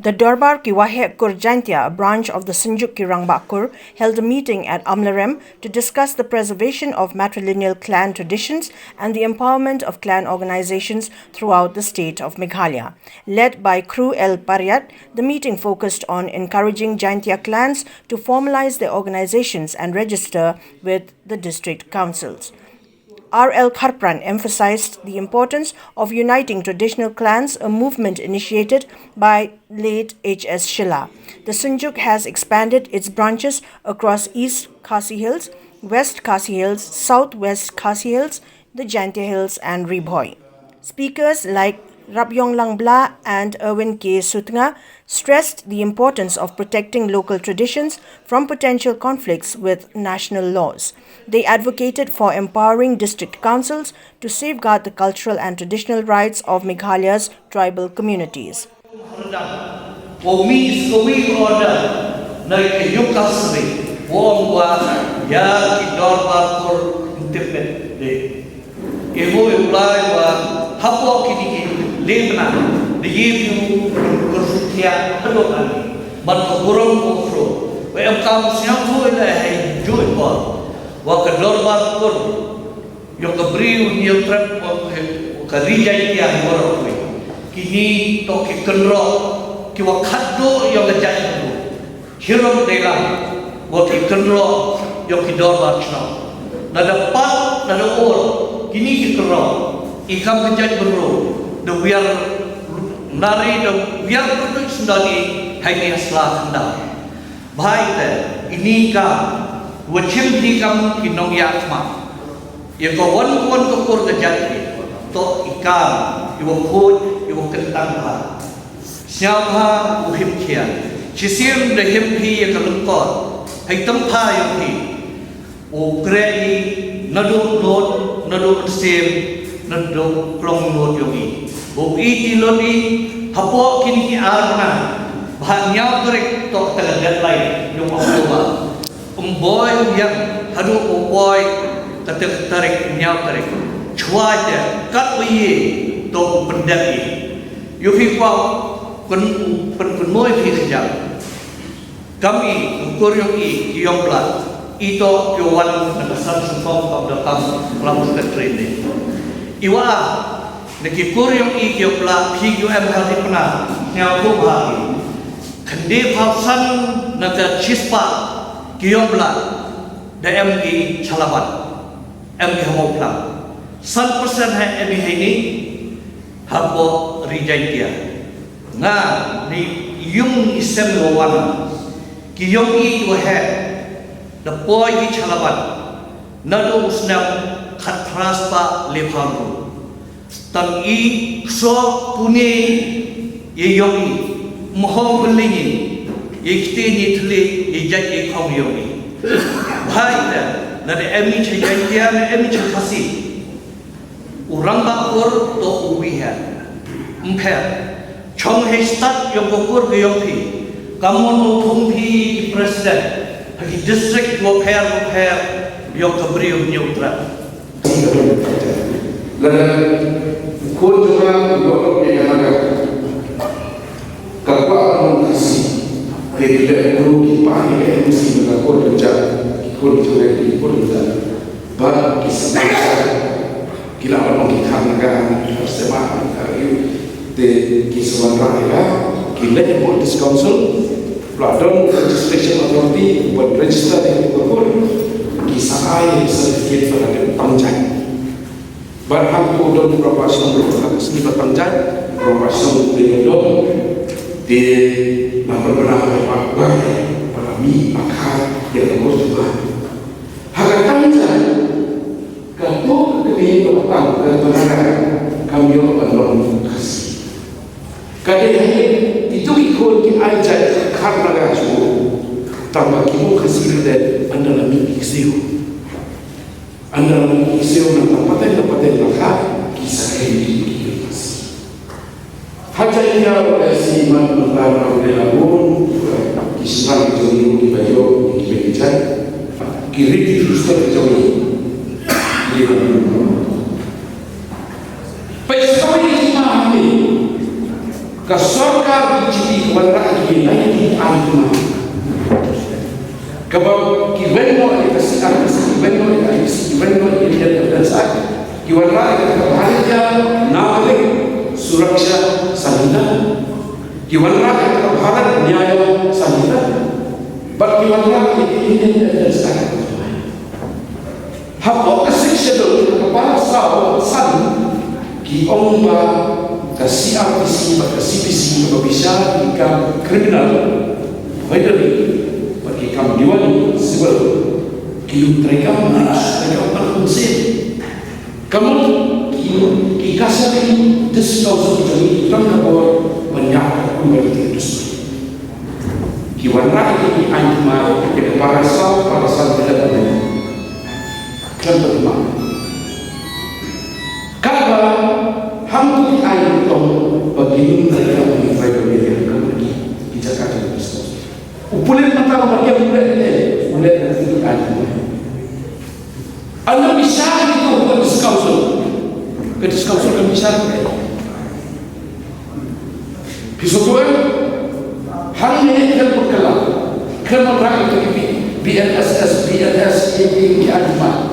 The Dorbar Ki Waheh Kur Jaintia, a branch of the Synjuk Ki Rangbah Kur, held a meeting at Amlarem to discuss the preservation of matrilineal clan traditions and the empowerment of clan organizations throughout the state of Meghalaya. Led by Khroo L Pariat, the meeting focused on encouraging Jaintia clans to formalize their organizations and register with the district councils. R.L. Kharpran emphasized the importance of uniting traditional clans, a movement initiated by late H.S. Shylla. The Synjuk has expanded its branches across East Khasi Hills, West Khasi Hills, Southwest Khasi Hills, the Jaintia Hills and Ri Bhoi. Speakers like Rabjong Bla and Erwin K. Sutnga stressed the importance of protecting local traditions from potential conflicts with national laws. They advocated for empowering district councils to safeguard the cultural and traditional rights of Meghalaya's tribal communities. Lebna the yevu kursutia hadokan ban kurung ukro we am kam siang tu ila hai joy bol wa ka Dorbar kur yo ka briu ni trap ka Ri Jaintia Hills kini to ki kenro ki wa khaddo yo ka jai hirom dela wa ki kenro yo ki Dorbar chno na dapat na or kini ki kenro ikam ka jai bro the we are nari the we are product sendiri hai aslah hendak baik ini ka wajib ni kamu kinong yakma ya ko wan ko kur ke jadi to ikan iwo khut iwo kentang ha siapa uhim kia cisim de himpi ya kalungkot hai tempha ya hi o grei nadu lot nadu sim nadu klong lot yogi iti lodi hapo kini ki arna bahnya korek tok telegat lain yung makuha boy yang hadu boy katek tarik nya tarik chwaja kat wi to pendai yu fi kwa pen moy fi sejak kami ukur yung yung plat ito yowan nagasan sempong pabdakam lamun ke training iwa Naki kuryong ikyo pla PUM hati pernah nyau hari. Kendi pausan naga cispa kiyong pla da MG Chalawan MG Hamopla. 100% hai MG ini hapo Ri Jaintia. Nga ni yung isem lawan kiyong ikyo hai da boy ki Chalawan. Nado usnam khatras pa lepharu. Tang i so pune ye yogi mohong belingi ye kite ni thle ye jai ye khong yogi bhai da na de emi Jaintia na emi khasi Rangbah Kur to uwi ha mphe chong he start yo kur ge yo phi kamon thum phi president ki district wo phair yo kabri nyutra Kun juga doktor yang ada kalau kasih tidak perlu dipanggil mesti melakukan kerja kun juga diperlukan bagi kisah kita orang kita negara bersama di kisah raya kita import this council platform registration authority buat register di Dorbar kisah air certificate pada tangjai barang tu don proportion seni bertangjai proportion dengan don di nama berapa pada mi akar yang harus juga harga tangjai kalau kami bertang ke negara kami orang kasih kadang itu ikut di ajar karena gasu tambah kimu kasih dan anda mi iksiu anda mengisiu dan tempat laka kisah ini hajatnya oleh si man mentara oleh lagun kisah jauh di bayo di bejan kiri terus terjauh di lagun pesoi ini mahami kasorka di kiwara ki naiti antuma kabab ki wenno e kasi artis wenno e artis wenno e dia sa kiwara ka bharja naale suraksha sanina kiwara ka bharat nyaya sanina but kiwara ki dia sa habo kasi shedo para sa san ki omba kasi artis ba kasi bisi ba bisa ka criminal widely bagi kam diwali civil ki trekam berfungsi kamu ki kasari disclosure jadi tangkapor banyak kuberti itu ki warna ini antma ke para tidak contoh kalau hampu air tong bagi mereka mereka kembali di Jakarta itu. Upulen mata mereka mulai dari air. Anda bisa itu buat discount kan bisa. Pisauan hanya yang berkelah. Kerana rakyat itu BNSS ini ada.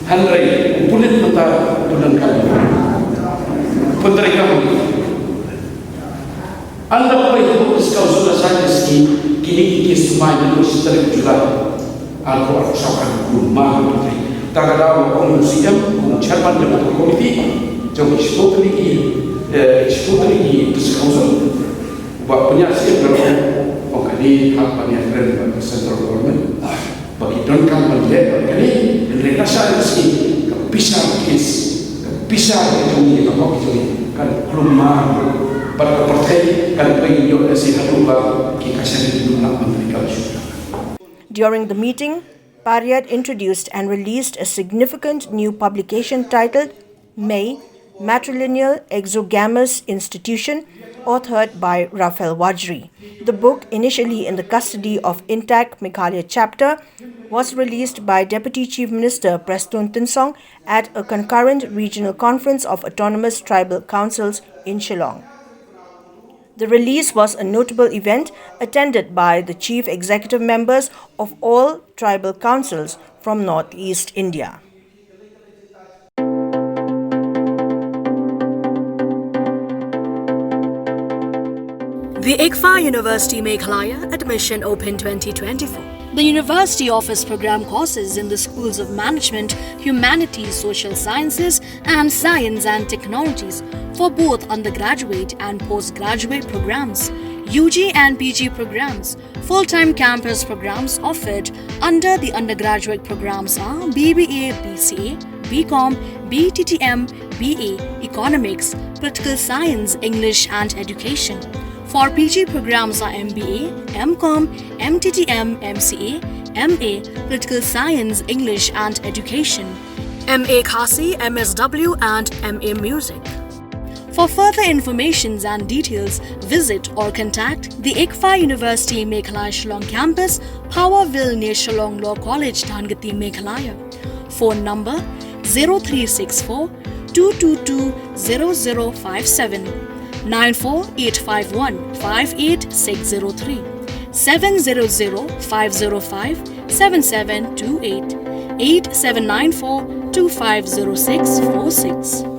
Handrai upulen mata bulan kali. Menteri kamu, anda boleh bersikap sudah saja kini semua itu setelah juga aku sahaja rumah menteri. Tak ada orang musim, chairman dengan komiti, jadi sepuluh lagi bersikap buat penyiasat dalam pengkali hak penyiasat bagi central government bagi donkan menteri kali mereka saya bisa bisa itu apa itu kan rumah partai kan pengen si hadumba ki kasih itu nak menteri kalau. During the meeting, Pariat introduced and released a significant new publication titled May, Matrilineal Exogamous Institution, authored by Rafael Wajri. The book, initially in the custody of Intact Meghalaya chapter, was released by Deputy Chief Minister Preston Tinsong at a concurrent regional conference of autonomous tribal councils in Shillong. The release was a notable event attended by the chief executive members of all tribal councils from Northeast India. The ICFA University Meghalaya Admission Open 2024. The university offers program courses in the schools of management, humanities, social sciences, and science and technologies for both undergraduate and postgraduate programs, UG and PG programs. Full-time campus programs offered under the undergraduate programs are BBA, BCA, BCom, BTTM, BA, Economics, Political Science, English and Education. For PG programs are MBA, MCom, MTTM, MCA, MA, Political Science, English and Education, MA Khasi, MSW and MA Music. For further information and details, visit or contact the ICFA University Meghalaya Shillong campus, Powerville near Shillong Law College, Dhangati, Meghalaya. Phone number 0364 222 0057. 94851 58603 700-505-7728 8794 250646.